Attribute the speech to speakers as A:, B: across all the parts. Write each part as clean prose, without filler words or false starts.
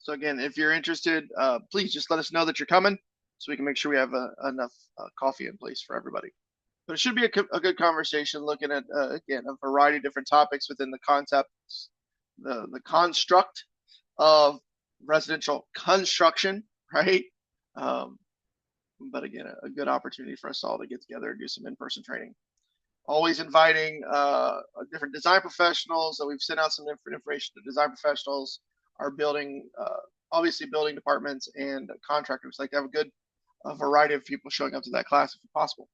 A: So again, if you're interested, please just let us know that you're coming so we can make sure we have enough coffee in place for everybody. But it should be a good conversation looking at, again, a variety of different topics within the concept, the construct of residential construction, right? Um, but again, a good opportunity for us all to get together and do some in-person training. Always inviting different design professionals. So we've sent out some different information to design professionals, our building, obviously building departments and contractors. Like to have a variety of people showing up to that class if possible.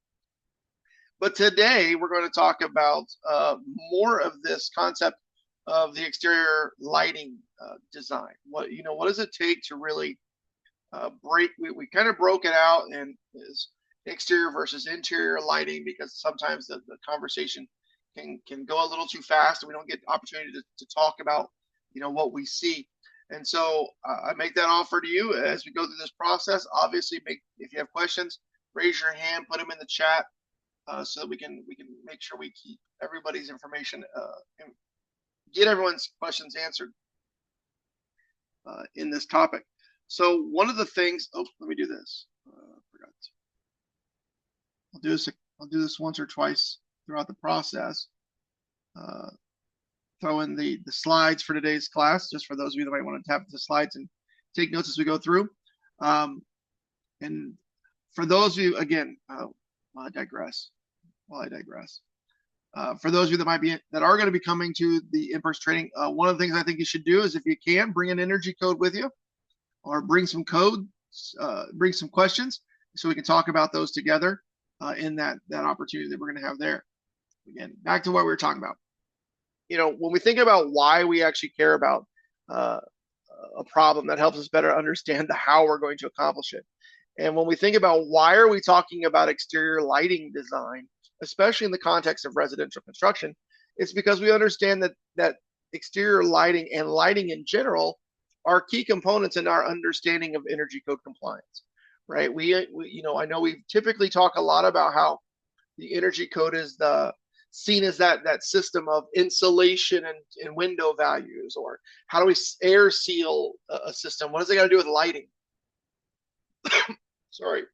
A: But today we're going to talk about more of this concept of the exterior lighting design. What does it take to really break? We kind of broke it out and is exterior versus interior lighting because sometimes the conversation can go a little too fast and we don't get opportunity to talk about what we see. And so I make that offer to you as we go through this process. Obviously, if you have questions, raise your hand, put them in the chat so that we can make sure we keep everybody's information and get everyone's questions answered in this topic. So one of the things, let me do this. Forgot. I'll do this once or twice throughout the process. Throw in the slides for today's class, just for those of you that might want to tap the slides and take notes as we go through. And for those of you, again, I digress. For those of you that are going to be coming to the in-person training, one of the things I think you should do is, if you can, bring an energy code with you, or bring some codes, bring some questions, so we can talk about those together in that opportunity that we're going to have there. Again, back to what we were talking about. When we think about why we actually care about a problem, that helps us better understand how we're going to accomplish it. And when we think about why are we talking about exterior lighting design, especially in the context of residential construction, it's because we understand that exterior lighting and lighting in general are key components in our understanding of energy code compliance, right? I know we typically talk a lot about how the energy code is seen as that system of insulation and window values, or how do we air seal a system? What does it got to do with lighting? Sorry.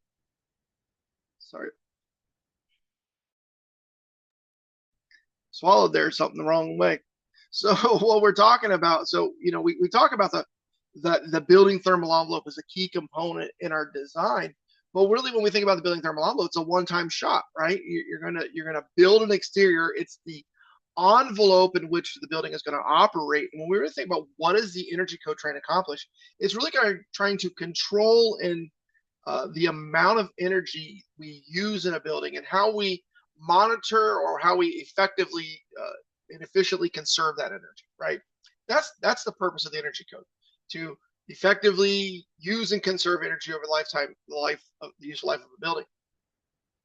A: Swallowed there something the wrong way. So what we're talking about, we talk about the building thermal envelope as a key component in our design. But really, when we think about the building thermal envelope, it's a one-time shot, right? You're gonna build an exterior. It's the envelope in which the building is going to operate. And when we really think about what is the energy code trying to accomplish, it's really kind of trying to control and the amount of energy we use in a building and how we monitor or how we effectively and efficiently conserve that energy, right? That's the purpose of the energy code, to effectively use and conserve energy over the useful life of a building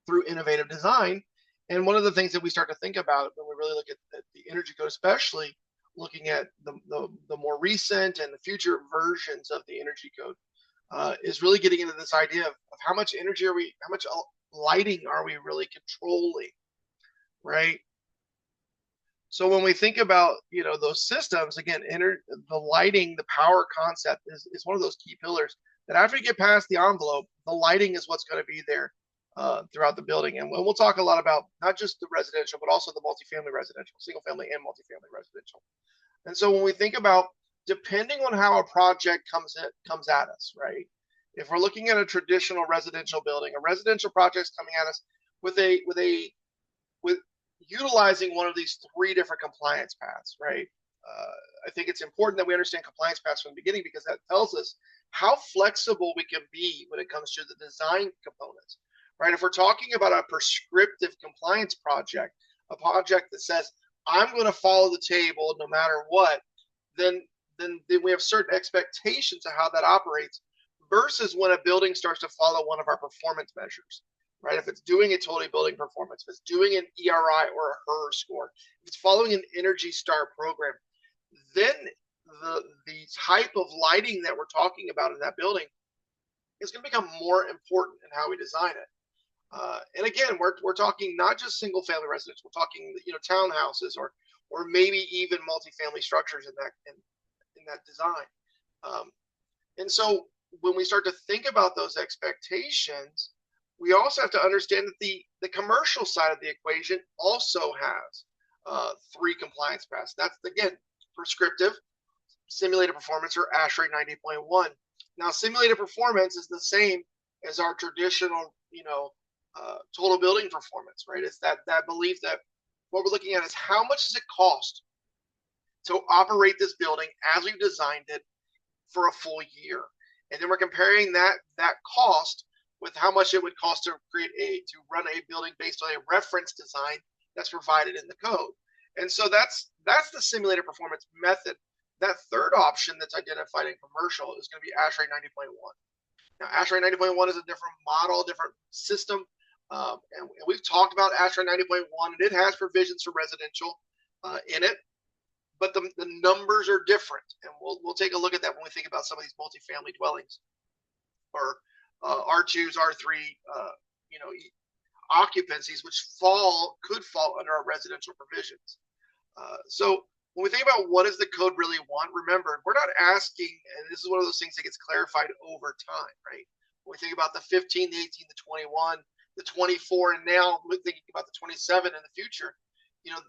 A: through innovative design. And one of the things that we start to think about when we really look at the energy code, especially looking at the more recent and the future versions of the energy code, is really getting into this idea of how much energy how much lighting are we really controlling, right? So when we think about those systems, again, the lighting, the power concept is one of those key pillars that after you get past the envelope, the lighting is what's going to be there throughout the building. And we'll talk a lot about not just the residential, but also the multifamily residential, single family and multifamily residential. And so when we think about, depending on how a project comes at us, right? If we're looking at a traditional residential building, a residential project's coming at us with utilizing one of these three different compliance paths, right? I think it's important that we understand compliance paths from the beginning, because that tells us how flexible we can be when it comes to the design components, right? If we're talking about a prescriptive compliance project, a project that says, I'm going to follow the table no matter what, then we have certain expectations of how that operates, versus when a building starts to follow one of our performance measures, right? If it's doing a total building performance, if it's doing an ERI or a HER score, if it's following an Energy Star program, then the type of lighting that we're talking about in that building is going to become more important in how we design it. And again, we're talking not just single family residence, we're talking townhouses or maybe even multifamily structures in that design. And so when we start to think about those expectations, we also have to understand that the commercial side of the equation also has three compliance paths. That's, again, prescriptive, simulated performance, or ASHRAE 90.1. Now, simulated performance is the same as our traditional, total building performance, right? It's that belief that what we're looking at is how much does it cost to operate this building as we've designed it for a full year, and then we're comparing that cost with how much it would cost to run a building based on a reference design that's provided in the code. And so that's the simulated performance method. That third option that's identified in commercial is going to be ASHRAE 90.1. Now, ASHRAE 90.1 is a different model, different system, and we've talked about ASHRAE 90.1, and it has provisions for residential in it, but the numbers are different, and we'll take a look at that when we think about some of these multifamily dwellings or R2s, R3, occupancies, which could fall under our residential provisions. So when we think about what does the code really want, remember, we're not asking, and this is one of those things that gets clarified over time, right? When we think about the 15, the 18, the 21, the 24, and now we're thinking about the 27 in the future,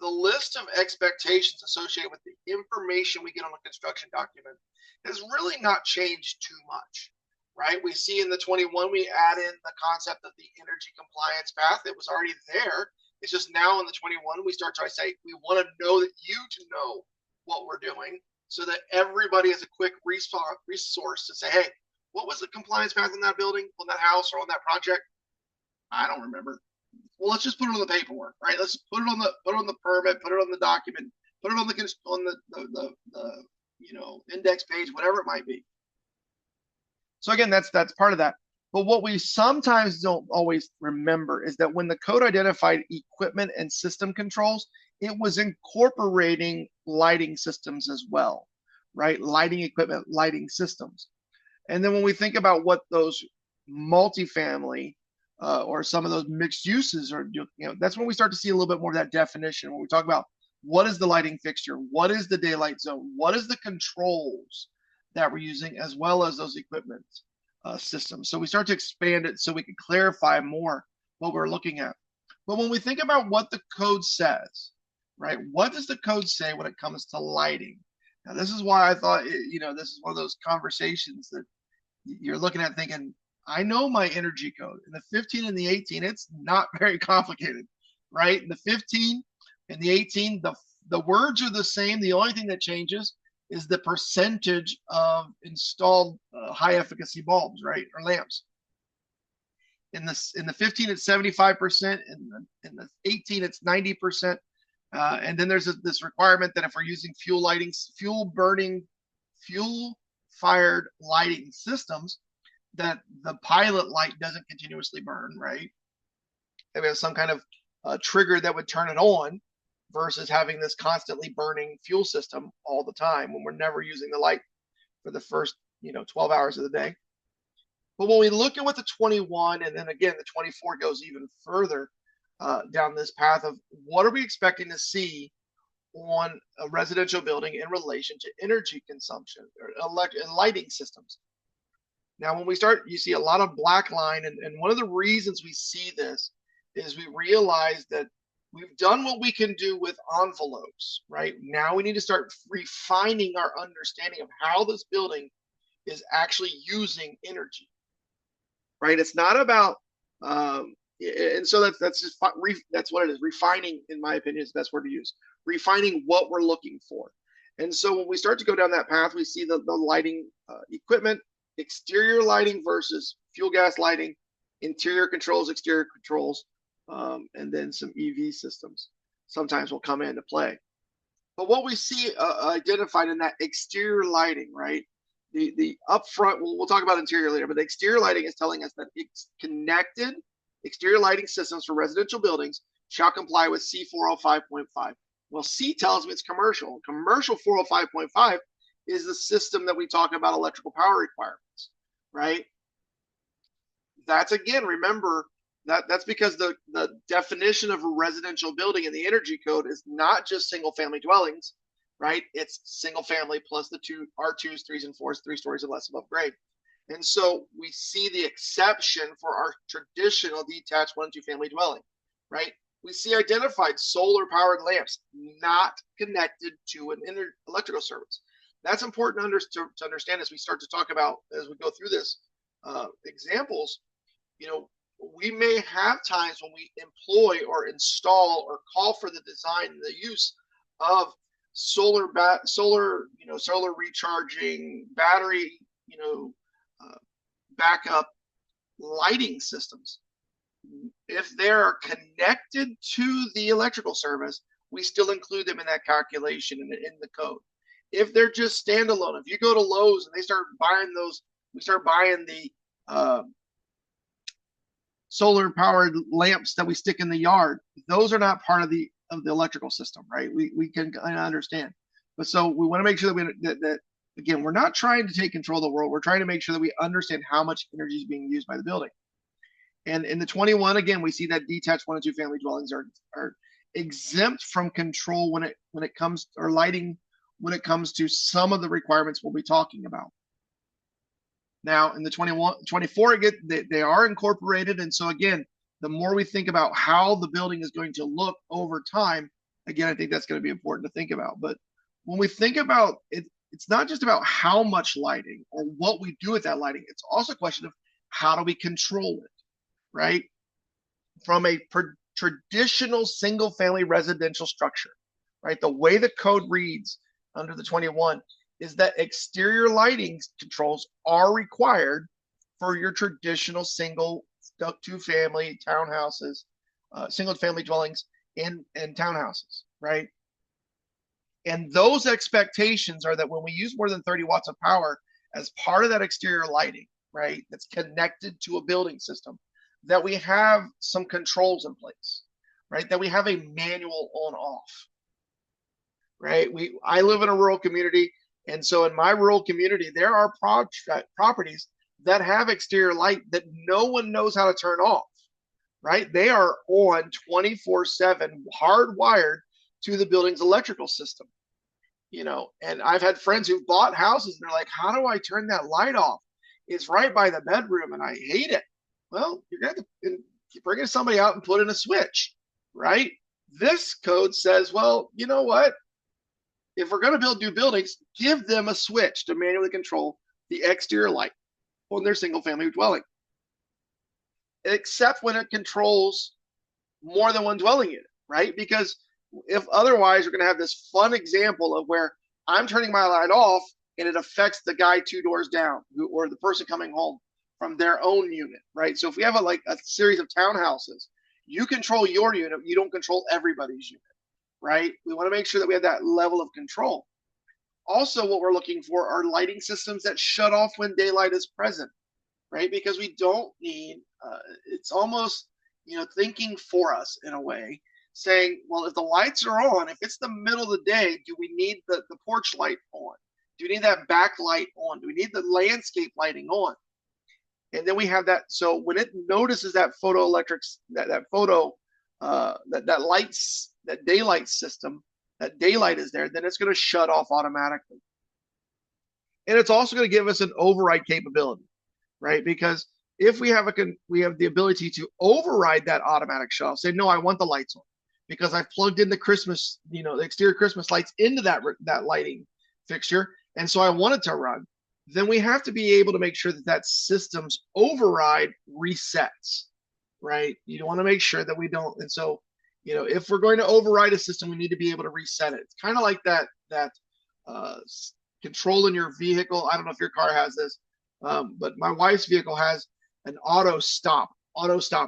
A: the list of expectations associated with the information we get on a construction document has really not changed too much, right? We see in the 21, we add in the concept of the energy compliance path. It was already there. It's just now in the 21, we start to say, we want to know that you to know what we're doing so that everybody has a quick resource to say, hey, what was the compliance path in that building, on that house, or on that project? I don't remember. Well, let's just put it on the paperwork, right? Let's put it on the permit, put it on the document, put it on the index page, whatever it might be. So again, that's part of that. But what we sometimes don't always remember is that when the code identified equipment and system controls, it was incorporating lighting systems as well, right? Lighting equipment, lighting systems. And then when we think about what those multifamily or some of those mixed uses are, that's when we start to see a little bit more of that definition. When we talk about what is the lighting fixture, what is the daylight zone, what is the controls that we're using, as well as those equipment systems. So we start to expand it so we can clarify more what we're looking at. But when we think about what the code says, right, what does the code say when it comes to lighting? Now, this is why I thought, this is one of those conversations that you're looking at thinking, I know my energy code. In the 15 and the 18, it's not very complicated, right? In the 15 and the 18, the words are the same. The only thing that changes is the percentage of installed high efficacy bulbs, right, or lamps. In the 15, it's 75%. In the 18, it's 90%. And then there's this requirement that if we're using fuel-fired lighting systems, that the pilot light doesn't continuously burn, right? And we have some kind of trigger that would turn it on versus having this constantly burning fuel system all the time when we're never using the light for the first 12 hours of the day. But when we look at what the 21 and then again the 24 goes even further down this path of what are we expecting to see on a residential building in relation to energy consumption or lighting systems. Now, when we start, you see a lot of black line, and one of the reasons we see this is we realize that we've done what we can do with envelopes, right? Now we need to start refining our understanding of how this building is actually using energy, right? It's not about, and so that's what it is. Refining, in my opinion, is the best word to use. Refining what we're looking for. And so when we start to go down that path, we see the lighting equipment, exterior lighting versus fuel gas lighting, interior controls, exterior controls, and then some EV systems sometimes will come into play. But what we see identified in that exterior lighting, right? The upfront, we'll talk about interior later, but the exterior lighting is telling us that it's connected exterior lighting systems for residential buildings shall comply with C405.5. Well, C tells me it's commercial. Commercial 405.5 is the system that we talk about electrical power requirements, right? That's, again, remember, that's because the definition of a residential building in the energy code is not just single family dwellings. right? It's single family plus the two R2s, threes, and fours, 3 stories and less above grade. And so we see the exception for our traditional detached 1 and 2 family dwelling, right? We see identified solar powered lamps not connected to an electrical service. That's important to understand as we start to talk about, as we go through this examples. You know, we may have times when we employ or install or call for the design and the use of solar recharging battery, uh, backup lighting systems. If they're connected to the electrical service, we still include them in that calculation in the code. If they're just standalone, if you go to Lowe's and they start buying those, we start buying the solar powered lamps that we stick in the yard. Those are not part of the electrical system, right? We can kind of understand, but so we want to make sure that again, we're not trying to take control of the world. We're trying to make sure that we understand how much energy is being used by the building. And in the 21, again, we see that detached 1 and 2 family dwellings are exempt from control when it comes, or lighting, when it comes to some of the requirements we'll be talking about. Now in the 21, 24, again, they are incorporated. And so again, the more we think about how the building is going to look over time, again, I think that's going to be important to think about. But when we think about it, it's not just about how much lighting or what we do with that lighting. It's also a question of how do we control it, right? From a traditional single family residential structure, right? The way the code reads under the 21 is that exterior lighting controls are required for your traditional single 2 family townhouses, single family dwellings and townhouses, right? And those expectations are that when we use more than 30 watts of power as part of that exterior lighting, right, that's connected to a building system, that we have some controls in place, right? That we have a manual on off, right? I live in a rural community, and so in my rural community, there are properties that have exterior light that no one knows how to turn off, right? They are on 24/7, hardwired to the building's electrical system, and I've had friends who've bought houses and they're like, how do I turn that light off? It's right by the bedroom and I hate it. Well, you're going to have to bring somebody out and put in a switch, right? This code says, well, you know what? If we're going to build new buildings, give them a switch to manually control the exterior light on their single family dwelling, except when it controls more than one dwelling unit, right? Because if otherwise, you're going to have this fun example of where I'm turning my light off and it affects the guy 2 doors down or the person coming home from their own unit, right? So if we have a series of townhouses, you control your unit, you don't control everybody's unit, right? We want to make sure that we have that level of control. Also, what we're looking for are lighting systems that shut off when daylight is present, right? Because we don't need, it's almost, thinking for us in a way, saying, well, if the lights are on, if it's the middle of the day, do we need the porch light on? Do we need that backlight on? Do we need the landscape lighting on? And then we have that. So when it notices that photoelectrics, that lights, that daylight system, that daylight is there, then it's going to shut off automatically. And it's also going to give us an override capability, right? Because if we have the ability to override that automatic shut off, say, no, I want the lights on because I've plugged in the Christmas, the exterior Christmas lights into that lighting fixture. And so I want it to run. Then we have to be able to make sure that system's override resets, right? You want to make sure that we don't. And so, if we're going to override a system, we need to be able to reset it. It's kind of like that control in your vehicle. I don't know if your car has this, but my wife's vehicle has an auto stop.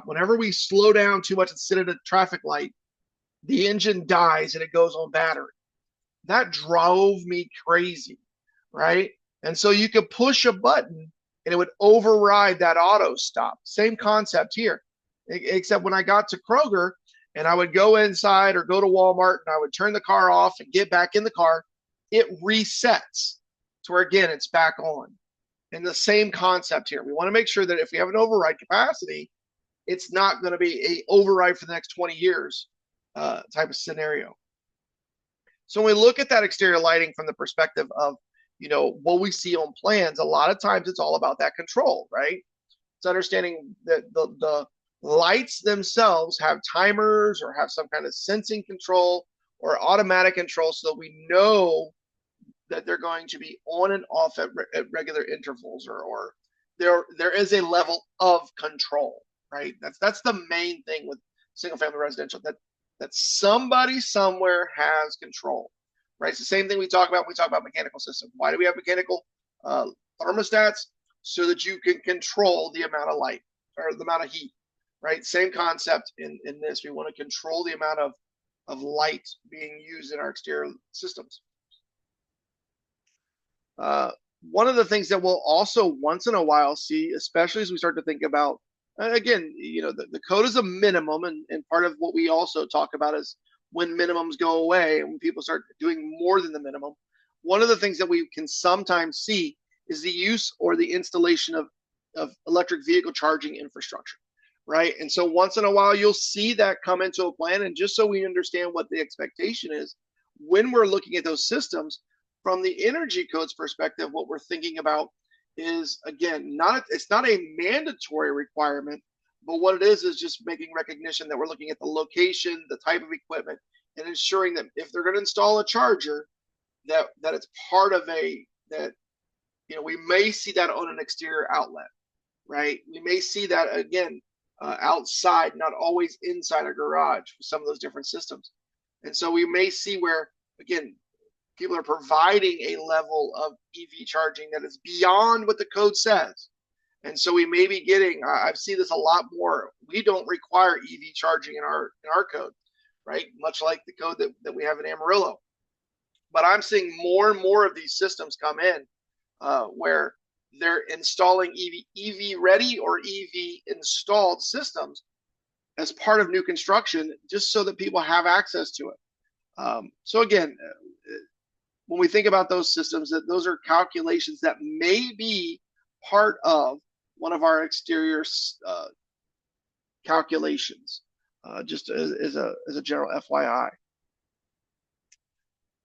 A: Whenever we slow down too much and sit at a traffic light, the engine dies and it goes on battery. That drove me crazy, right? And so you could push a button and it would override that auto stop. Same concept here, except when I got to Kroger and I would go inside or go to Walmart and I would turn the car off and get back in the car, it resets to where, again, it's back on. And the same concept here. We want to make sure that if we have an override capacity, it's not going to be a override for the next 20 years type of scenario. So when we look at that exterior lighting from the perspective of, what we see on plans, a lot of times it's all about that control, right? It's understanding that the lights themselves have timers or have some kind of sensing control or automatic control so that we know that they're going to be on and off at regular intervals, or there is a level of control, right? That's the main thing with single family residential, that somebody somewhere has control, right? It's the same thing we talk about when we talk about mechanical systems. Why do we have mechanical uh, thermostats? So that you can control the amount of light or the amount of heat, right? Same concept in this. We want to control the amount of light being used in our exterior systems. Uh, One of the things that we'll also once in a while see, especially as we start to think about, again, the code is a minimum, and part of what we also talk about is when minimums go away and when people start doing more than the minimum. One of the things that we can sometimes see is the use or the installation of electric vehicle charging infrastructure, right? And so once in a while, you'll see that come into a plan. And just so we understand what the expectation is when we're looking at those systems, from the energy codes perspective, what we're thinking about is, again, it's not a mandatory requirement, but what it is just making recognition that we're looking at the location, the type of equipment, and ensuring that if they're going to install a charger, that it's part of that we may see that on an exterior outlet, right? We may see that again outside, not always inside a garage for some of those different systems. And so we may see where, again, people are providing a level of EV charging that is beyond what the code says. And so we may be getting, I've seen this a lot more. We don't require EV charging in our code, right? Much like the code that we have in Amarillo. But I'm seeing more and more of these systems come in where they're installing EV ready or EV installed systems as part of new construction, just so that people have access to it. So again, when we think about those systems, that those are calculations that may be part of one of our exterior calculations, just as a general FYI.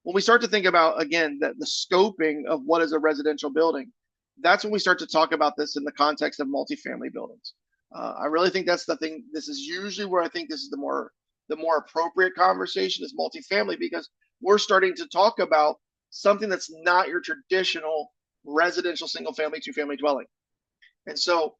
A: When we start to think about, again, that the scoping of what is a residential building, that's when we start to talk about this in the context of multifamily buildings. I really think that's the thing. This is usually where I think this is the more appropriate conversation is multifamily, because we're starting to talk about something that's not your traditional residential single family, two family dwelling. And so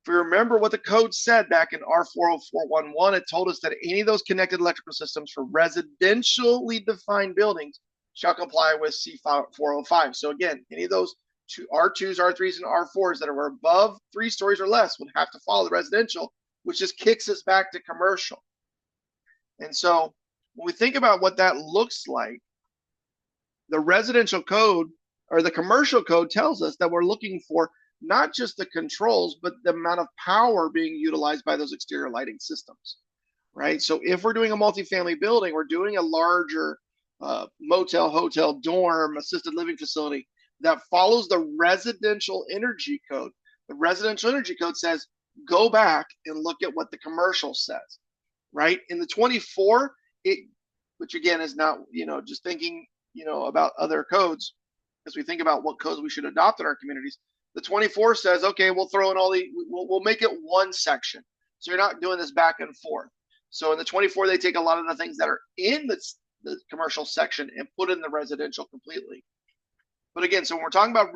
A: if you remember what the code said back in R40411, it told us that any of those connected electrical systems for residentially defined buildings shall comply with C405. So again, any of those R2s, R3s, and R4s that are above 3 stories or less would have to follow the residential, which just kicks us back to commercial. And so when we think about what that looks like, the residential code or the commercial code tells us that we're looking for not just the controls, but the amount of power being utilized by those exterior lighting systems, right? So if we're doing a multifamily building, we're doing a larger motel, hotel, dorm, assisted living facility that follows the residential energy code. The residential energy code says, go back and look at what the commercial says, right? In the 24, which again is not, just thinking, about other codes, as we think about what codes we should adopt in our communities. The 24 says, okay, we'll throw in we'll make it one section. So you're not doing this back and forth. So in the 24, they take a lot of the things that are in the commercial section and put in the residential completely. But again, so when we're talking about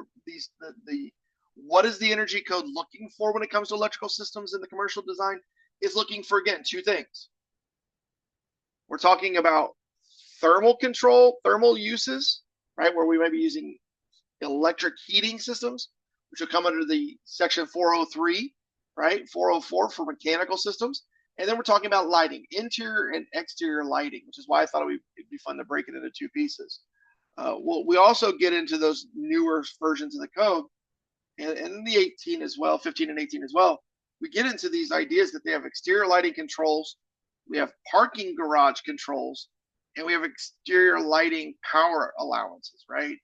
A: what is the energy code looking for when it comes to electrical systems in the commercial design, is looking for, again, 2 things. We're talking about thermal control, thermal uses, right, where we might be using electric heating systems, which will come under the section 403, right, 404 for mechanical systems. And then we're talking about lighting, interior and exterior lighting, which is why I thought it'd be fun to break it into 2 pieces. We also get into those newer versions of the code, and in the 18 as well, 15 and 18 as well. We get into these ideas that they have exterior lighting controls, we have parking garage controls, and we have exterior lighting power allowances, right?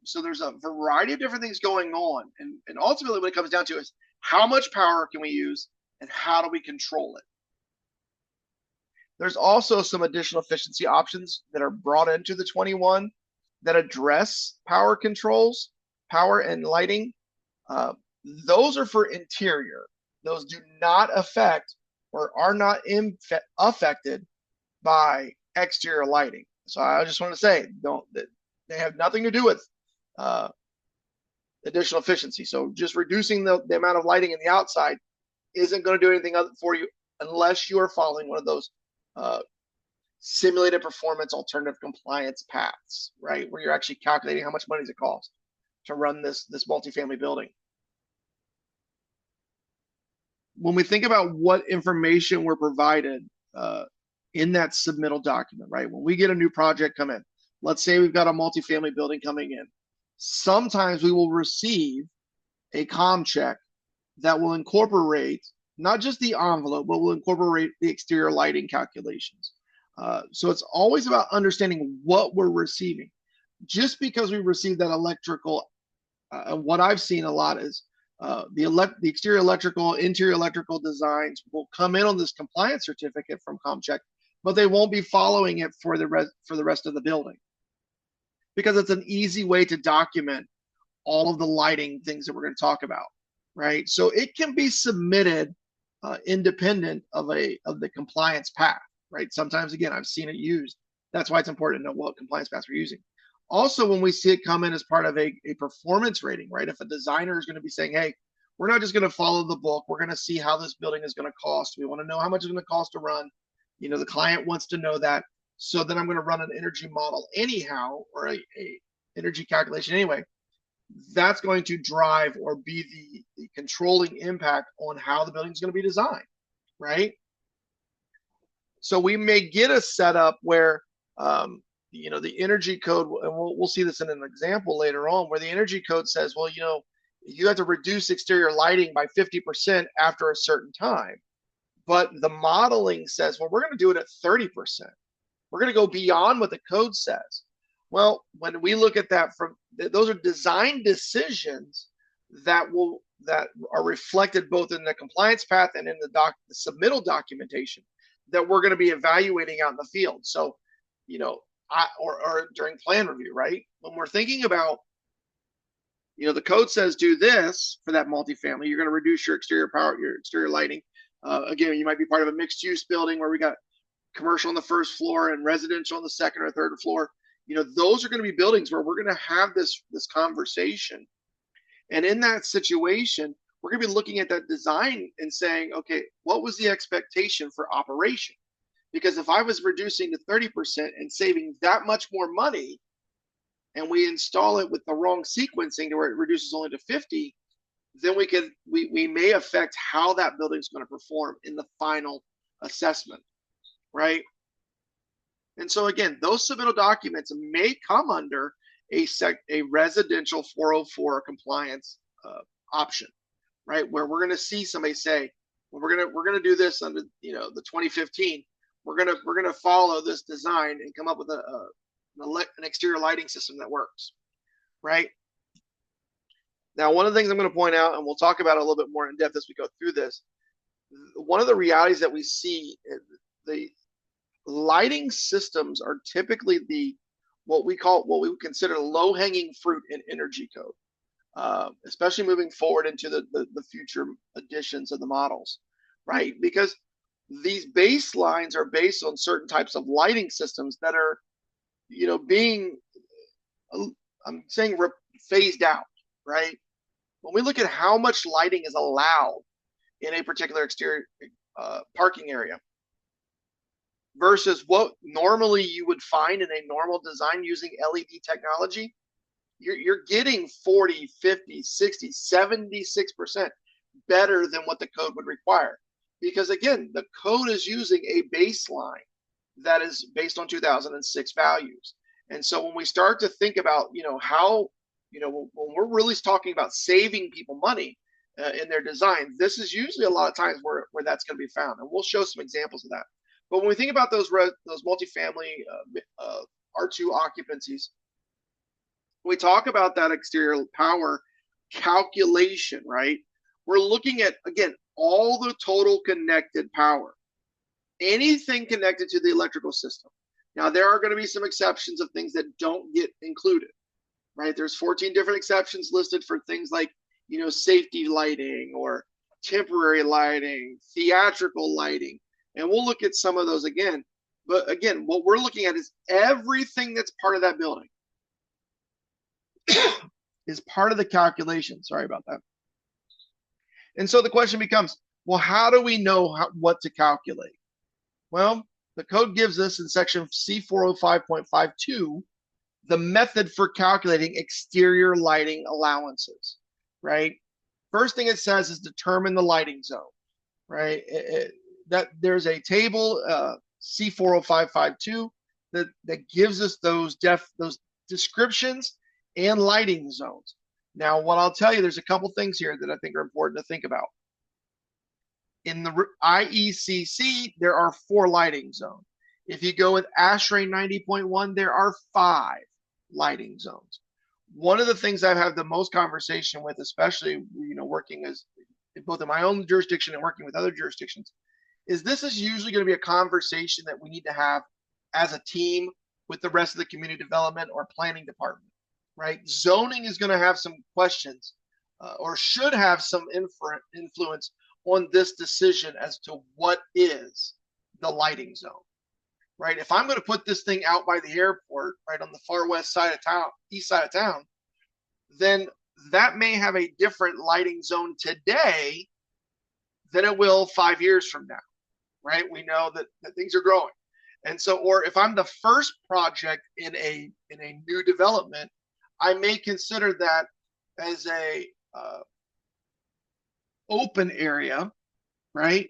A: So there's a variety of different things going on. And ultimately what it comes down to is how much power can we use and how do we control it? There's also some additional efficiency options that are brought into the 21 that address power controls, power and lighting. Uh, those are for interior. Those do not affect or are not affected by exterior lighting. So I just want to say, don't they have nothing to do with uh, additional efficiency. So just reducing the amount of lighting in the outside isn't going to do anything other for you unless you are following one of those uh, simulated performance alternative compliance paths, right? Where you're actually calculating how much money does it cost to run this multifamily building. When we think about what information we're provided in that submittal document, right? When we get a new project come in, let's say we've got a multifamily building coming in, sometimes we will receive a com check that will incorporate not just the envelope, but will incorporate the exterior lighting calculations. So it's always about understanding what we're receiving. Just because we receive that electrical, what I've seen a lot is the exterior electrical, interior electrical designs will come in on this compliance certificate from ComCheck, but they won't be following it for the rest of the building because it's an easy way to document all of the lighting things that we're going to talk about, right? So it can be submitted independent of the compliance path, right? Sometimes, again, I've seen it used. That's why it's important to know what compliance paths we're using. Also, when we see it come in as part of a performance rating, right? If a designer is going to be saying, hey, we're not just going to follow the book, we're going to see how this building is going to cost. We want to know how much it's going to cost to run. You know, the client wants to know that. So then I'm going to run an energy model anyhow, or a energy calculation anyway. That's going to drive or be the controlling impact on how the building is going to be designed, right? So we may get a setup where the energy code, and we'll see this in an example later on, where the energy code says, well, you have to reduce exterior lighting by 50% after a certain time. But the modeling says, well, we're going to do it at 30%. We're going to go beyond what the code says. Well, when we look at that, those are design decisions that are reflected both in the compliance path and in the submittal documentation that we're going to be evaluating out in the field. So, or during plan review, right? When we're thinking about, the code says do this for that multifamily, you're going to reduce your exterior power, your exterior lighting. Again, you might be part of a mixed use building where we got commercial on the first floor and residential on the second or third floor. Those are going to be buildings where we're going to have this conversation. And in that situation, we're going to be looking at that design and saying, okay, what was the expectation for operation? Because if I was reducing to 30% and saving that much more money, and we install it with the wrong sequencing to where it reduces only to 50, then we may affect how that building is going to perform in the final assessment, right? And so again, those submittal documents may come under a residential 404 compliance option, right? Where we're going to see somebody say, well, we're going to do this under the 2015. We're going to follow this design and come up with an exterior lighting system that works, right? Now, one of the things I'm going to point out, and we'll talk about it a little bit more in depth as we go through this, one of the realities that we see, the lighting systems are typically what we would consider low-hanging fruit in energy code, especially moving forward into the future additions of the models, right? Because these baselines are based on certain types of lighting systems that are, being, I'm saying, phased out, right? When we look at how much lighting is allowed in a particular exterior parking area versus what normally you would find in a normal design using LED technology, you're getting 40, 50, 60, 76% better than what the code would require. Because again, the code is using a baseline that is based on 2006 values. And so when we start to think about, how, when we're really talking about saving people money in their design, this is usually a lot of times where that's going to be found. And we'll show some examples of that. But when we think about those multifamily R2 occupancies, we talk about that exterior power calculation, right? We're looking at, again, all the total connected power. anything connected to the electrical system. Now, there are going to be some exceptions of things that don't get included, right? There's 14 different exceptions listed for things like, safety lighting or temporary lighting, theatrical lighting. And we'll look at some of those again. But again, what we're looking at is everything that's part of that building is part of the calculation. Sorry about that. And so the question becomes, well, how do we know what to calculate? Well, the code gives us in section C405.52 the method for calculating exterior lighting allowances, right? First thing it says is determine the lighting zone, right? That there's a table, C40552, that gives us those descriptions and lighting zones. Now, what I'll tell you, there's a couple things here that I think are important to think about. In the IECC, there are 4 lighting zones. If you go with ASHRAE 90.1, there are 5 lighting zones. One of the things I've had the most conversation with, especially working as both in my own jurisdiction and working with other jurisdictions, is this is usually going to be a conversation that we need to have as a team with the rest of the community development or planning department, right? Zoning is going to have some questions or should have some influence on this decision as to what is the lighting zone, right? If I'm going to put this thing out by the airport, right on the far west side of town, east side of town, then that may have a different lighting zone today than it will 5 years from now, right? We know that things are growing. And so, or if I'm the first project in a new development, I may consider that as a open area, right?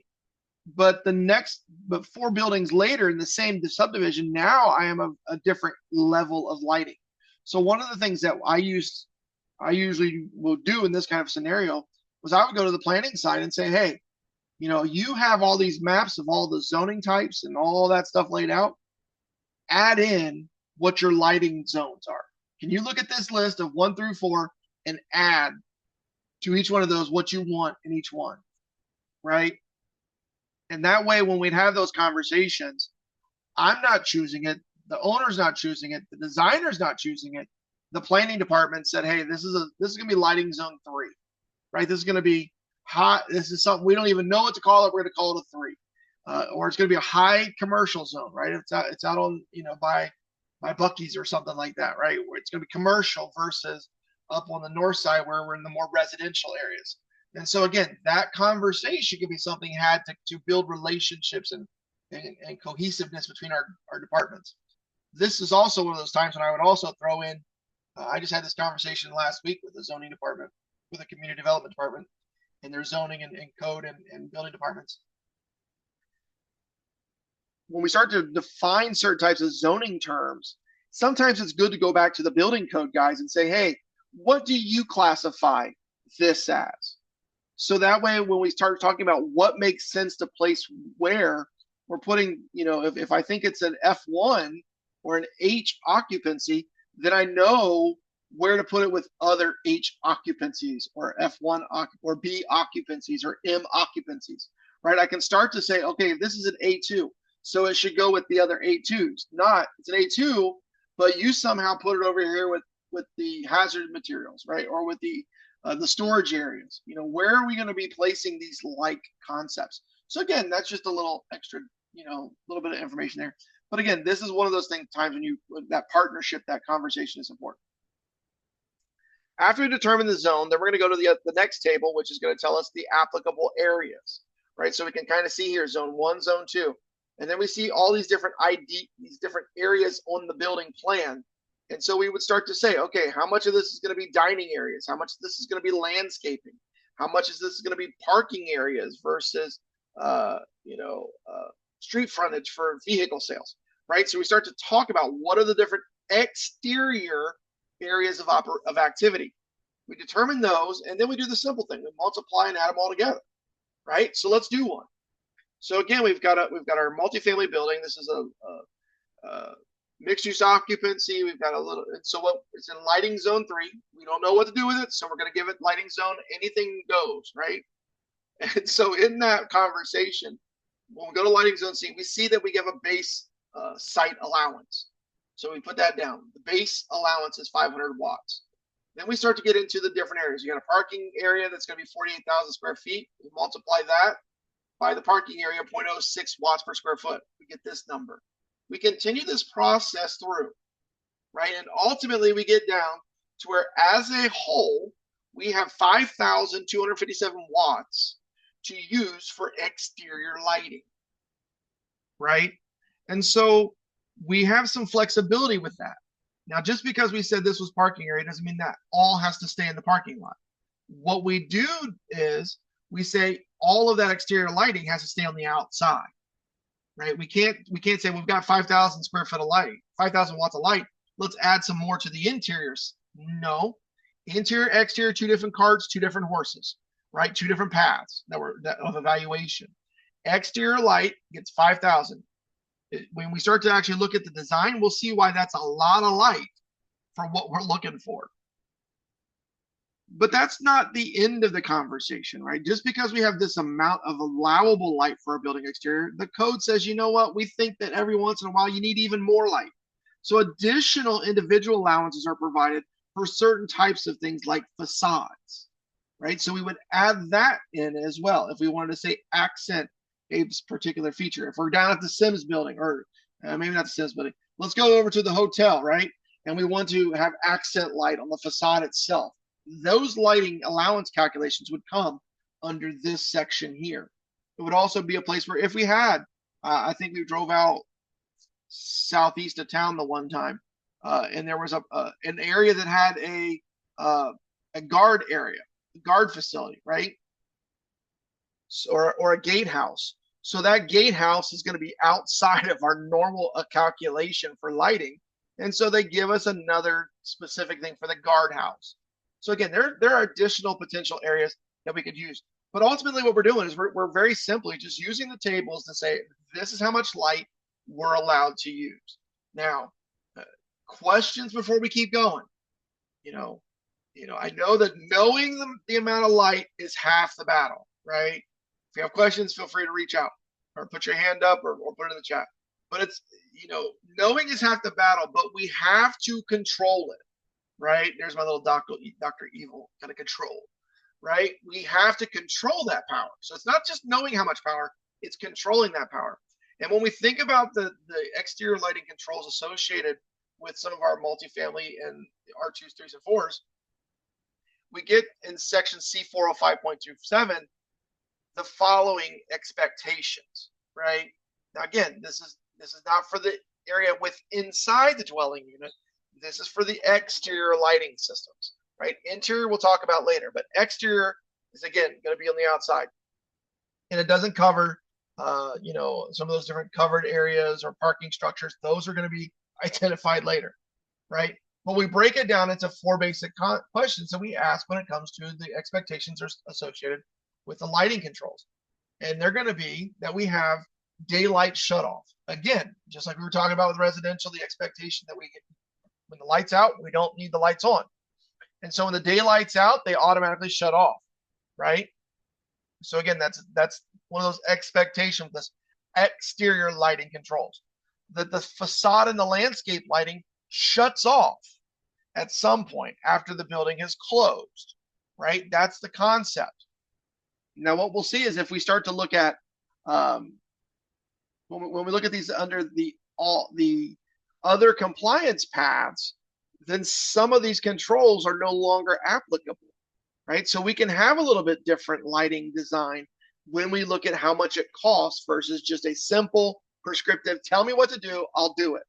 A: But 4 buildings later in the same subdivision, now I am a different level of lighting. So one of the things that I usually will do in this kind of scenario was I would go to the planning side and say, hey, you have all these maps of all the zoning types and all that stuff laid out. Add in what your lighting zones are. Can you look at this list of 1 through 4 and add to each one of those what you want in each one, right? And that way, when we'd have those conversations, I'm not choosing it. The owner's not choosing it. The designer's not choosing it. The planning department said, hey, this is going to be lighting zone 3, right? This is going to be hot. This is something we don't even know what to call it. We're going to call it a 3, or it's going to be a high commercial zone, right? It's out on, by Buc-ee's or something like that, right? Where it's going to be commercial versus up on the north side where we're in the more residential areas. And so again, that conversation could be something had to build relationships and cohesiveness between our departments. This is also one of those times when I would also throw in, I just had this conversation last week with the zoning department, with the community development department, and their zoning and code and building departments. When we start to define certain types of zoning terms, sometimes it's good to go back to the building code guys and say, hey, what do you classify this as? So that way, when we start talking about what makes sense to place where, we're putting, if I think it's an F1 or an H occupancy, then I know where to put it with other H occupancies or F1 or B occupancies or M occupancies, right? I can start to say, okay, this is an A2, so it should go with the other A2s. Not, it's an A2, but you somehow put it over here with the hazard materials, right? Or with the storage areas. Where are we going to be placing these like concepts? So again, that's just a little extra, little bit of information there. But again, this is one of those times when that partnership, that conversation is important. After we determine the zone, then we're going to go to the next table, which is going to tell us the applicable areas, right? So we can kind of see here, zone 1, zone 2. And then we see all these different these different areas on the building plan. And so we would start to say, okay, how much of this is going to be dining areas? How much of this is going to be landscaping? How much of this is going to be parking areas versus, street frontage for vehicle sales, right? So we start to talk about what are the different exterior areas of activity. We determine those, and then we do the simple thing. We multiply and add them all together, right? So let's do one. So again, we've got our multifamily building. This is a mixed use occupancy. We've got it's in lighting zone 3. We don't know what to do with it, so we're going to give it lighting zone. Anything goes, right? And so in that conversation, when we go to lighting zone C, we see that we give a base site allowance. So we put that down. The base allowance is 500 watts. Then we start to get into the different areas. You got a parking area that's going to be 48,000 square feet. We multiply that by the parking area, 0.06 watts per square foot. We get this number. We continue this process through, right? And ultimately we get down to where as a whole, we have 5,257 watts to use for exterior lighting, right? And so we have some flexibility with that. Now, just because we said this was parking area doesn't mean that all has to stay in the parking lot. What we do is we say all of that exterior lighting has to stay on the outside, right? We can't say we've got 5,000 square foot of light, 5,000 watts of light. Let's add some more to the interiors. No, interior, exterior, two different carts, two different horses, right? Two different paths of evaluation. Exterior light gets 5,000. When we start to actually look at the design, we'll see why that's a lot of light for what we're looking for. But that's not the end of the conversation, right? Just because we have this amount of allowable light for a building exterior, the code says, you know what? We think that every once in a while you need even more light. So additional individual allowances are provided for certain types of things like facades, right? So we would add that in as well if we wanted to say accent a particular feature. If we're down at the Sims building, or maybe not the Sims building, let's go over to the hotel, right? And we want to have accent light on the facade itself. Those lighting allowance calculations would come under this section here. It would also be a place where if we had, I think we drove out southeast of town the one time, and there was an area that had a guard area, guard facility, right? So, or a gatehouse. So that gatehouse is going to be outside of our normal calculation for lighting. And so they give us another specific thing for the guardhouse. So again, there are additional potential areas that we could use. But ultimately what we're doing is we're very simply just using the tables to say, this is how much light we're allowed to use. Now, questions before we keep going. I know that knowing the amount of light is half the battle, right? If you have questions, feel free to reach out or put your hand up or put it in the chat. But it's, knowing is half the battle, but we have to control it, right? There's my little Dr. Evil kind of control, right? We have to control that power. So it's not just knowing how much power, it's controlling that power. And when we think about the exterior lighting controls associated with some of our multifamily and R2s, 3s, and 4s, we get in section C405.27 the following expectations, right? Now, again, this is not for the area with inside the dwelling unit. This is for the exterior lighting systems, right? Interior we'll talk about later, but exterior is, again, going to be on the outside. And it doesn't cover, some of those different covered areas or parking structures. Those are going to be identified later, right? But we break it down into 4 basic questions that we ask when it comes to the expectations are associated with the lighting controls. And they're going to be that we have daylight shut off. Again, just like we were talking about with residential, the expectation that we get when the light's out, we don't need the lights on. And so when the daylight's out, they automatically shut off, right? So again, that's one of those expectations, this exterior lighting controls. That the facade and the landscape lighting shuts off at some point after the building is closed, right? That's the concept. Now, what we'll see is if we start to look at when we look at these under the other compliance paths, then some of these controls are no longer applicable, right? So we can have a little bit different lighting design when we look at how much it costs versus just a simple prescriptive, tell me what to do, I'll do it,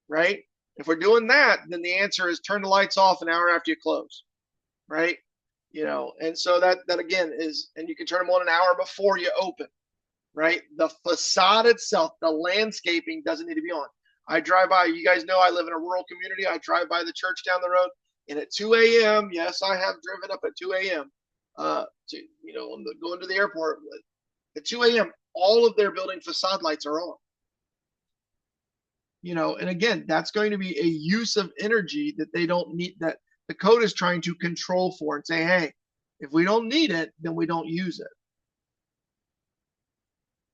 A: right? If we're doing that, then the answer is turn the lights off an hour after you close, right? And so that again is, and you can turn them on an hour before you open, right? The facade itself, the landscaping doesn't need to be on. I drive by, you guys know I live in a rural community. I drive by the church down the road, and at 2 a.m., yes, I have driven up at 2 a.m. Going to the airport. At 2 a.m., all of their building facade lights are on. And again, that's going to be a use of energy that they don't need, that the code is trying to control for and say, hey, if we don't need it, then we don't use it.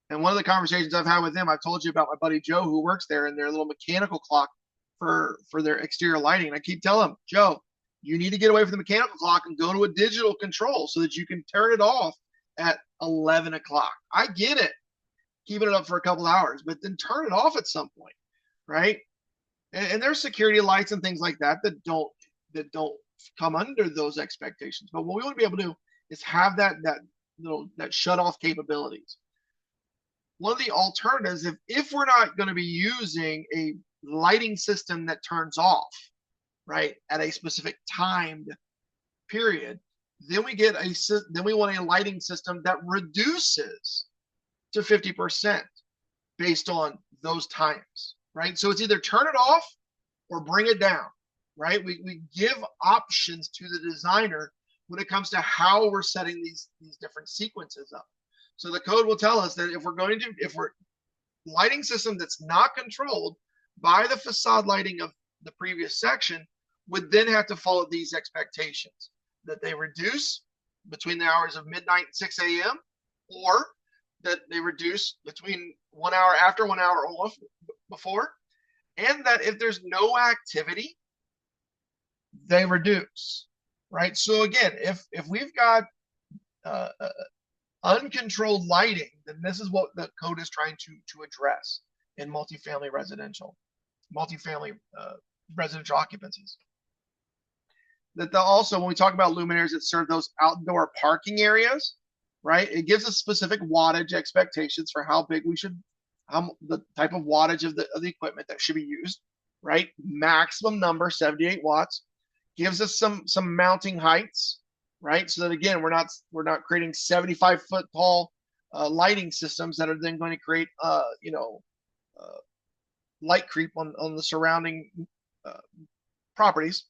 A: And one of the conversations I've had with them, I've told you about my buddy Joe who works there and their little mechanical clock for their exterior lighting. And I keep telling him, Joe, you need to get away from the mechanical clock and go to a digital control so that you can turn it off at 11 o'clock. I get it, keeping it up for a couple hours, but then turn it off at some point, right? And there's security lights and things like that that don't come under those expectations. But what we want to be able to do is have that shut off capabilities. One of the alternatives, if we're not going to be using a lighting system that turns off, right, at a specific timed period, then we want a lighting system that reduces to 50% based on those times, right? So it's either turn it off or bring it down, right? We give options to the designer when it comes to how we're setting these different sequences up. So the code will tell us that if we're lighting system that's not controlled by the facade lighting of the previous section would then have to follow these expectations, that they reduce between the hours of midnight and 6 a.m. or that they reduce between 1 hour after, 1 hour off before, and that if there's no activity, they reduce, right? So again, if we've got uncontrolled lighting, then this is what the code is trying to address in multifamily residential occupancies. That also, when we talk about luminaires that serve those outdoor parking areas, right, it gives us specific wattage expectations for how big the type of wattage of the equipment that should be used, right? Maximum number 78 watts, gives us some mounting heights, right? So that again, we're not creating 75-foot tall lighting systems that are then going to create light creep on the surrounding properties,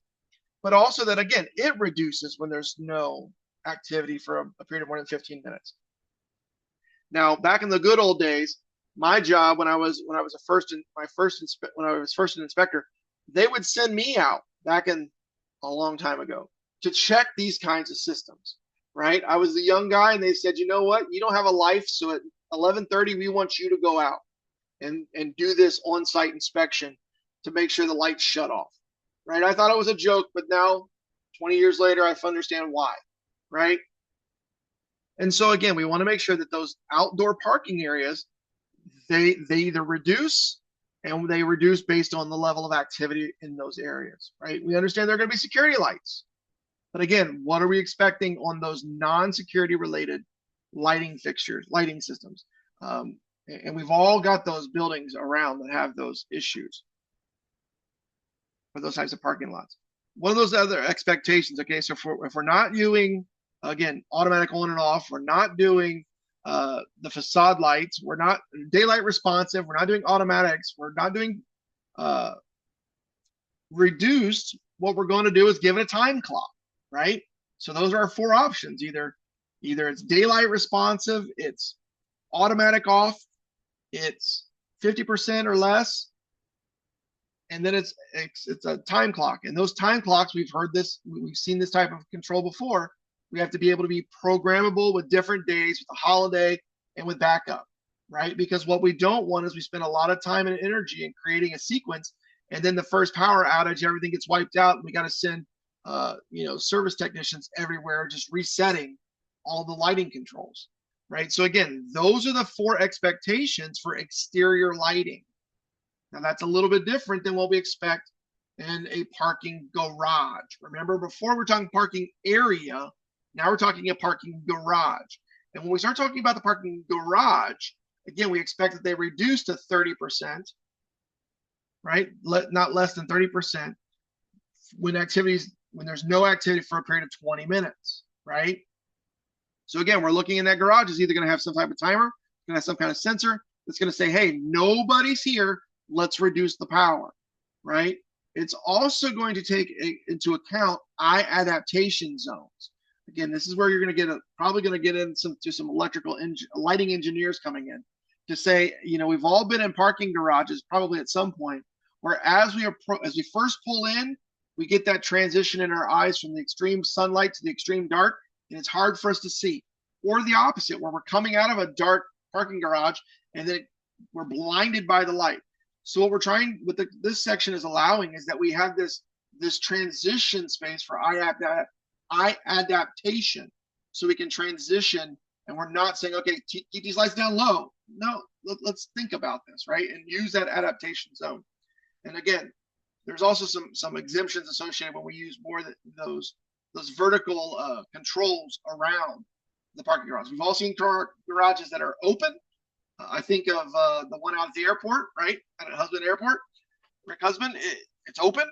A: but also that again, it reduces when there's no activity for a period of more than 15 minutes. Now, back in the good old days, my job when I was first an inspector, they would send me out back in a long time ago to check these kinds of systems, right? I was the young guy and they said, you know what? You don't have a life. So at 11:30, we want you to go out and do this on-site inspection to make sure the lights shut off, right? I thought it was a joke, but now 20 years later, I understand why, right? And so again, we want to make sure that those outdoor parking areas, they either reduce and they reduce based on the level of activity in those areas, right? We understand there are going to be security lights. But again, what are we expecting on those non-security related lighting fixtures, lighting systems? And we've all got those buildings around that have those issues for those types of parking lots. One of those other expectations, okay, so if we're not doing, again, automatic on and off, we're not doing the facade lights, we're not daylight responsive, we're not doing automatics, we're not doing reduced, what we're going to do is give it a time clock, right? So those are our four options. Either it's daylight responsive, it's automatic off, it's 50% or less, and then it's a time clock. And those time clocks, we've seen this type of control before. We have to be able to be programmable with different days, with a holiday, and with backup, right? Because what we don't want is we spend a lot of time and energy in creating a sequence, and then the first power outage, everything gets wiped out, and we got to send service technicians everywhere, just resetting all the lighting controls, right? So again, those are the four expectations for exterior lighting. Now that's a little bit different than what we expect in a parking garage. Remember, before we're talking parking area, now we're talking a parking garage. And when we start talking about the parking garage, again, we expect that they reduce to 30%, right? Not less than 30% when there's no activity for a period of 20 minutes, right? So again, we're looking in that garage is either going to have some type of timer, going to have some kind of sensor that's going to say, hey, nobody's here, let's reduce the power, right? It's also going to take into account eye adaptation zones. Again, this is where you're going to probably going to get into some electrical lighting engineers coming in to say, we've all been in parking garages probably at some point where as we first pull in, we get that transition in our eyes from the extreme sunlight to the extreme dark, and it's hard for us to see. Or the opposite, where we're coming out of a dark parking garage, and then we're blinded by the light. So what we're trying with this section is allowing is that we have this transition space for eye adaptation, so we can transition, and we're not saying, okay, keep these lights down low. No, let's think about this, right, and use that adaptation zone. And again, there's also some exemptions associated when we use more of those vertical controls around the parking garage. We've all seen garages that are open. I think of the one out at the airport, right? At Husband Airport, Rick Husband, it's open.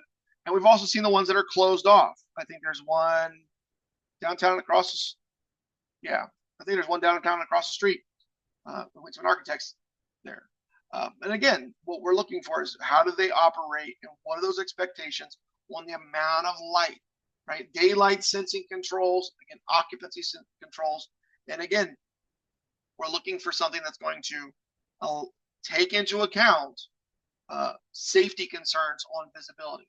A: And we've also seen the ones that are closed off. I think there's one downtown across, yeah, I think there's one downtown across the street. Winchman Architects there. And again, what we're looking for is how do they operate and what are those expectations on the amount of light, right? Daylight sensing controls, again, occupancy controls. And again, we're looking for something that's going to take into account safety concerns on visibility.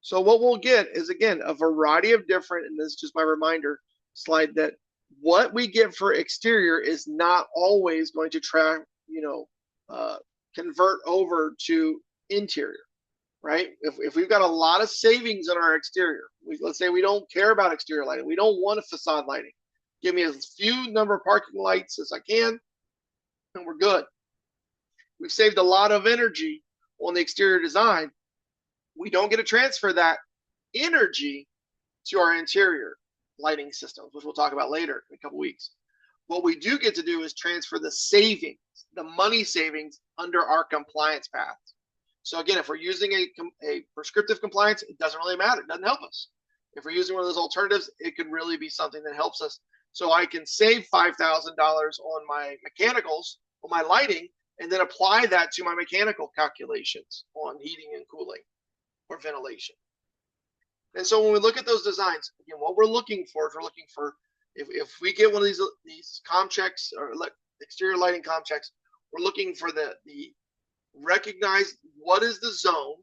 A: So what we'll get is, again, a variety of different, and this is just my reminder slide, that what we get for exterior is not always going to convert over to interior, right? If we've got a lot of savings in our exterior, let's say we don't care about exterior lighting, we don't want a facade lighting, give me as few number of parking lights as I can, and we're good. We've saved a lot of energy on the exterior design. We don't get to transfer that energy to our interior lighting systems, which we'll talk about later in a couple weeks. What we do get to do is transfer the savings, the money savings, under our compliance path. So again, if we're using a prescriptive compliance, it doesn't really matter. It doesn't help us. If we're using one of those alternatives, it could really be something that helps us. So I can save $5,000 on my mechanicals, on my lighting, and then apply that to my mechanical calculations on heating and cooling or ventilation. And so when we look at those designs, again, what we're looking for is if we get one of these comm checks or exterior lighting comm checks, we're looking for the recognize what is the zone,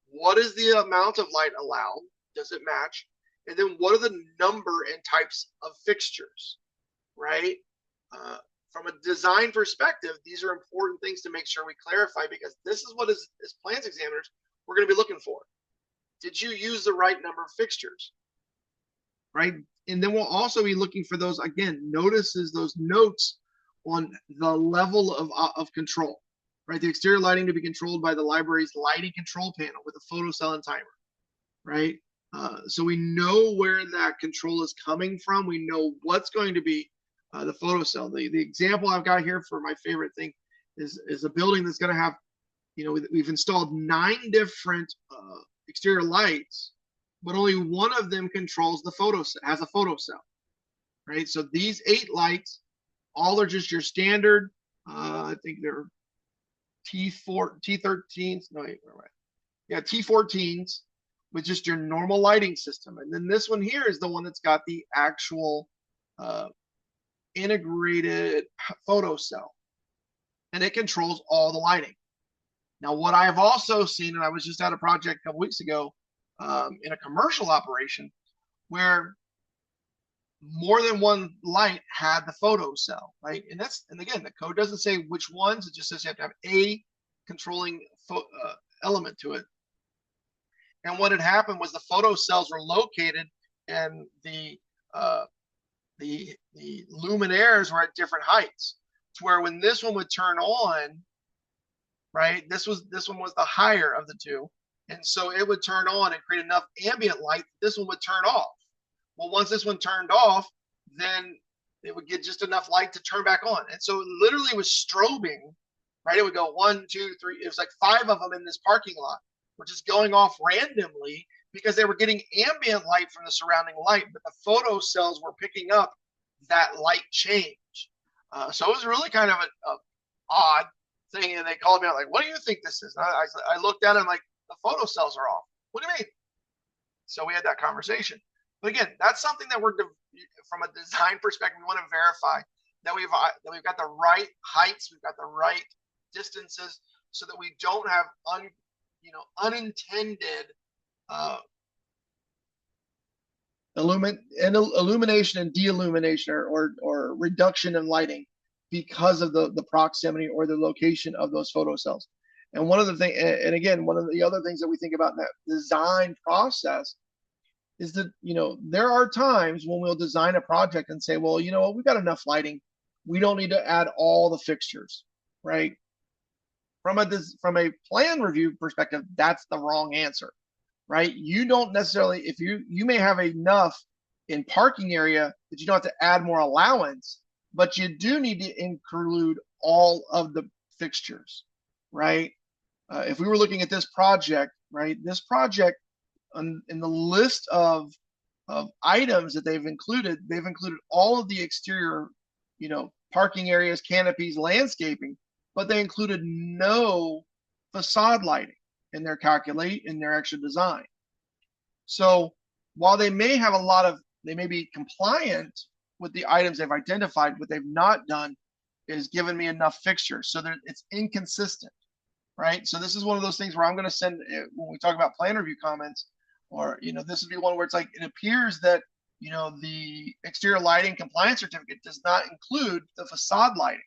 A: what is the amount of light allowed, does it match, and then what are the number and types of fixtures, right? From a design perspective, these are important things to make sure we clarify, because this is what as plans examiners we're going to be looking for. Did you use the right number of fixtures, right? And then we'll also be looking for those, again, notices, those notes on the level of control, right? The exterior lighting to be controlled by the library's lighting control panel with a photocell and timer, right? So we know where that control is coming from. We know what's going to be the photocell. The example I've got here for my favorite thing is a building that's going to have, we've installed 9 different exterior lights, but only one of them controls the has a photocell, right? So these 8 lights, all are just your standard, I think they're T13s, no, wait, yeah, T14s with just your normal lighting system. And then this one here is the one that's got the actual integrated photocell, and it controls all the lighting. Now, what I've also seen, and I was just at a project a couple weeks ago in a commercial operation where more than one light had the photocell, right? And again, the code doesn't say which ones, it just says you have to have a controlling element to it. And what had happened was the photocells were located, and the luminaires were at different heights, to where when this one would turn on, right, this one was the higher of the two, and so it would turn on and create enough ambient light. This one would turn off. Well, once this one turned off, then it would get just enough light to turn back on. And so it literally was strobing, right? It would go 1, 2, 3. It was like 5 of them in this parking lot were just going off randomly because they were getting ambient light from the surrounding light, but the photocells were picking up that light change. So it was really kind of a odd thing. And they called me out like, "What do you think this is?" And I looked at it, I'm like, "The photocells are off." "What do you mean?" So we had that conversation. But again, that's something that from a design perspective, we want to verify that we've got the right heights, we've got the right distances, so that we don't have unintended illumination and de-illumination, or reduction in lighting because of the proximity or the location of those photocells. And one of the thing, and again, one of the other things that we think about in that design process is that, there are times when we'll design a project and say, well, you know what, we've got enough lighting. We don't need to add all the fixtures, right? From a plan review perspective, that's the wrong answer, right? You don't necessarily, if you may have enough in parking area that you don't have to add more allowance, but you do need to include all of the fixtures, right? If we were looking at this project, right, this project in the list of items that they've included all of the exterior, parking areas, canopies, landscaping, but they included no facade lighting in their extra design. So while they may be compliant with the items they've identified, what they've not done is given me enough fixtures. So it's inconsistent, right? So this is one of those things where I'm going to send, when we talk about plan review comments, or, this would be one where it's like, it appears that, the exterior lighting compliance certificate does not include the facade lighting.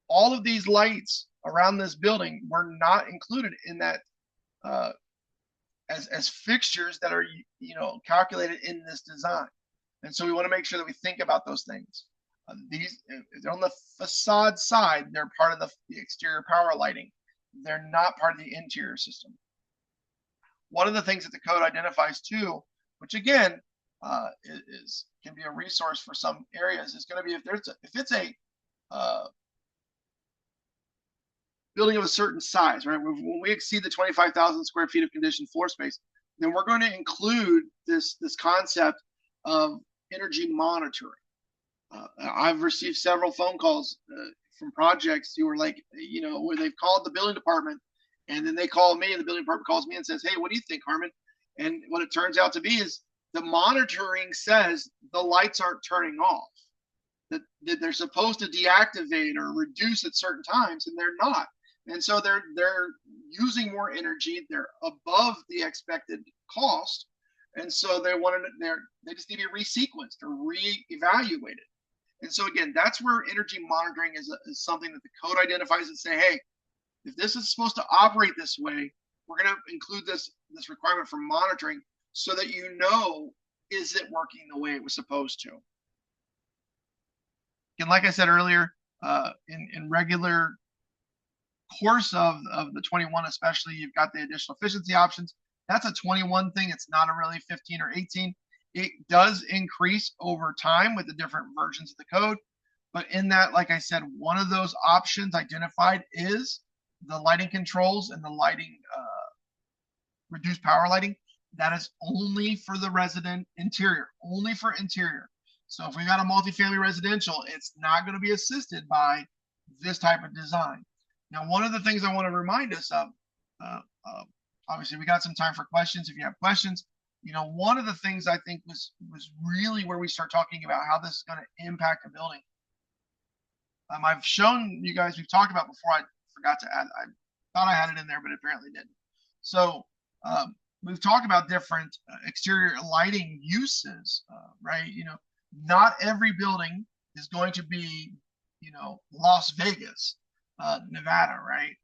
A: All of these lights around this building were not included in that as fixtures that are, calculated in this design. And so we want to make sure that we think about those things. If they're on the facade side, they're part of the exterior power lighting. They're not part of the interior system. One of the things that the code identifies too, which again can be a resource for some areas, is going to be if it's a building of a certain size, right? When we exceed the 25,000 square feet of conditioned floor space, then we're going to include this concept of energy monitoring. I've received several phone calls from projects who are like, where they've called the building department, and then they call me, and the building department calls me and says, hey, what do you think, Harmon? And what it turns out to be is the monitoring says the lights aren't turning off, that they're supposed to deactivate or reduce at certain times, and they're not. And so they're using more energy. They're above the expected cost. And so they just need to be resequenced or reevaluated. And so again, that's where energy monitoring is something that the code identifies and say, hey, if this is supposed to operate this way, we're going to include this requirement for monitoring so that is it working the way it was supposed to? And like I said earlier, in regular course of the 21, especially, you've got the additional efficiency options. That's a 21 thing. It's not a really 15 or 18. It does increase over time with the different versions of the code. But in that, like I said, one of those options identified is the lighting controls and the lighting, reduced power lighting. That is only for the resident interior, only for interior. So if we got a multifamily residential, it's not going to be assisted by this type of design. Now, one of the things I want to remind us of, obviously we got some time for questions. If you have questions, one of the things I think was really where we start talking about how this is going to impact a building. I've shown you guys, we've talked about before, I forgot to add, I thought I had it in there, but apparently didn't. So we've talked about different exterior lighting uses, right? Not every building is going to be, Las Vegas, Nevada, right?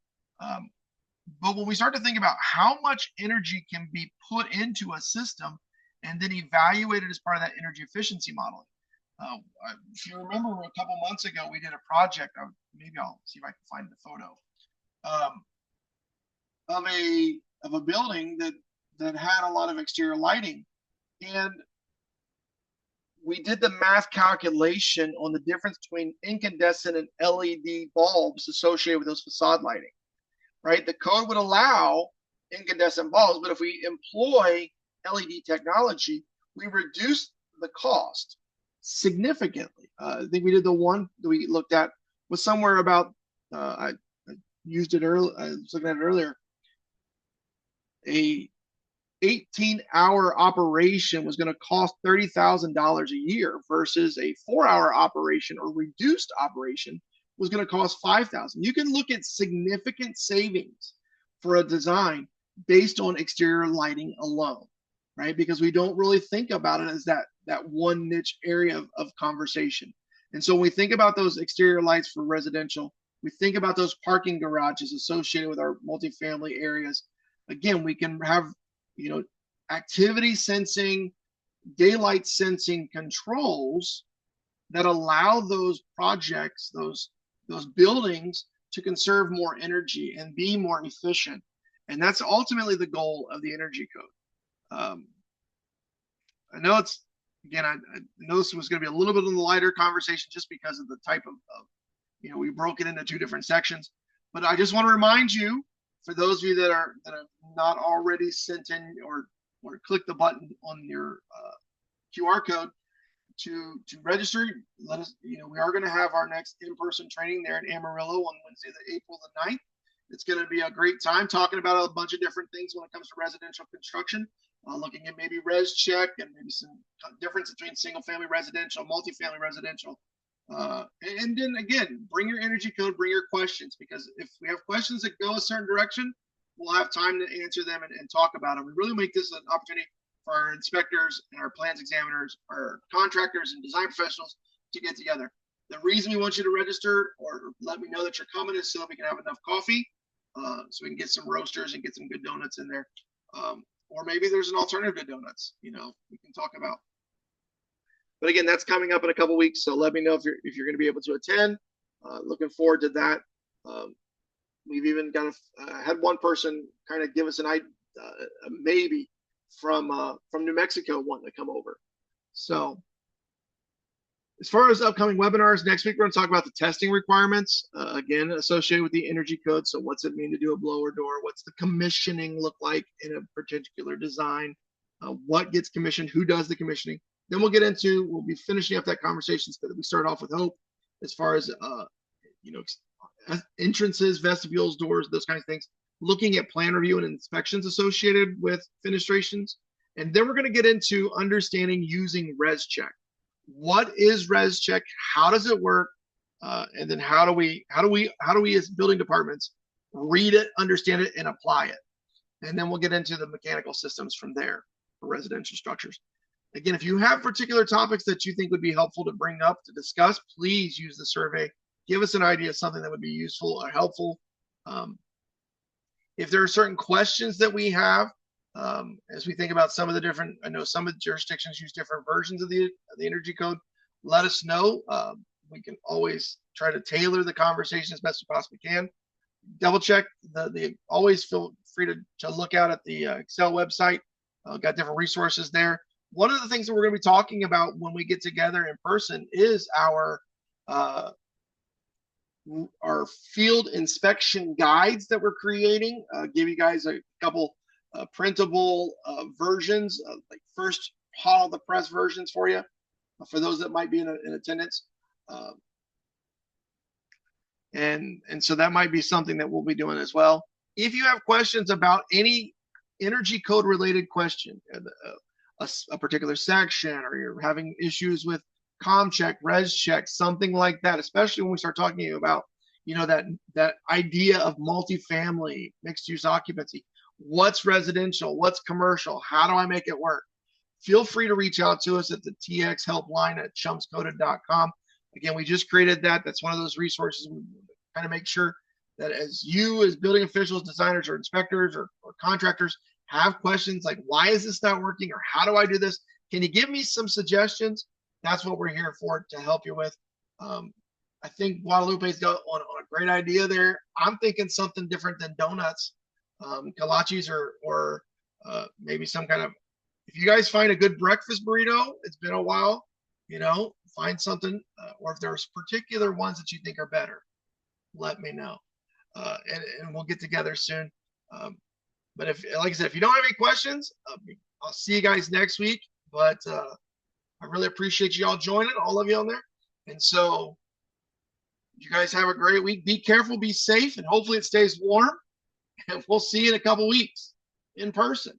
A: But when we start to think about how much energy can be put into a system and then evaluated as part of that energy efficiency modeling. If you remember a couple months ago, we did a project, maybe I'll see if I can find the photo, of a building that had a lot of exterior lighting. And we did the math calculation on the difference between incandescent and LED bulbs associated with those facade lighting, right? The code would allow incandescent bulbs, but if we employ LED technology, we reduce the cost significantly. I think we did the one that we looked at was somewhere about, I used it earlier, I was looking at it earlier, a 18-hour operation was going to cost $30,000 a year versus a 4-hour operation or reduced operation was going to cost $5,000. You can look at significant savings for a design based on exterior lighting alone, right? Because we don't really think about it as that one niche area of conversation. And so when we think about those exterior lights for residential, we think about those parking garages associated with our multifamily areas. Again, we can have, you know, activity sensing, daylight sensing controls that allow those projects, those buildings to conserve more energy and be more efficient. And that's ultimately the goal of the energy code. I know it's, again, I know this was going to be a little bit of a lighter conversation just because of the type of, you know, we broke it into two different sections. But I just want to remind you, for those of you that have not already sent in or click the button on your QR code to register. Let us, you know, we are going to have our next in-person training there in Amarillo on Wednesday, the April the 9th. It's going to be a great time talking about a bunch of different things when it comes to residential construction, looking at maybe res check and maybe some difference between single family residential, multifamily residential. And then again, bring your energy code, bring your questions, because if we have questions that go a certain direction, we'll have time to answer them and talk about them. We really make this an opportunity for our inspectors and our plans examiners, our contractors and design professionals to get together. The reason we want you to register or let me know that you're coming is so that we can have enough coffee, so we can get some roasters and get some good donuts in there. Or maybe there's an alternative to donuts, you know, we can talk about. But again, that's coming up in a couple weeks, so let me know if you're going to be able to attend. Looking forward to that. We've even got had one person kind of give us an idea, maybe from New Mexico wanting to come over. So as far as upcoming webinars, next week we're going to talk about the testing requirements, again, associated with the energy code. So what's it mean to do a blower door? What's the commissioning look like in a particular design? What gets commissioned? Who does the commissioning? Then we'll be finishing up that conversation so that we start off with Hope as far as, you know, entrances, vestibules, doors, those kinds of things, looking at plan review and inspections associated with fenestrations. And then we're going to get into understanding using ResCheck. What is ResCheck? How does it work? And then how do we as building departments read it, understand it, and apply it? And then we'll get into the mechanical systems from there for residential structures. Again, if you have particular topics that you think would be helpful to bring up to discuss, please use the survey. Give us an idea of something that would be useful or helpful. If there are certain questions that we have, as we think about some of the different, I know some of the jurisdictions use different versions of the energy code, let us know. We can always try to tailor the conversation as best we possibly can. Double check always feel free to look out at the Excel website. Got different resources there. One of the things that we're going to be talking about when we get together in person is our field inspection guides that we're creating. Give you guys a couple printable versions, like first hot of the press versions for you, for those that might be in attendance. And so that might be something that we'll be doing as well. If you have questions about any energy code related question, a particular section, or you're having issues with ComCheck, ResCheck, something like that, especially when we start talking about, you know, that idea of multifamily, mixed use occupancy, what's residential, what's commercial, how do I make it work? Feel free to reach out to us at the TX helpline at chumscoded.com. Again, we just created that. That's one of those resources. We kind of make sure that as building officials, designers, or inspectors, or contractors have questions like, why is this not working? Or how do I do this? Can you give me some suggestions? That's what we're here for, to help you with. I think Guadalupe's got on a great idea there. I'm thinking something different than donuts, kolaches, or maybe some kind of, if you guys find a good breakfast burrito, it's been a while, you know, find something, or if there's particular ones that you think are better, let me know. And we'll get together soon. But like I said, if you don't have any questions, I'll see you guys next week. But I really appreciate you all joining, all of you on there. And so you guys have a great week. Be careful, be safe, and hopefully it stays warm. And we'll see you in a couple weeks in person.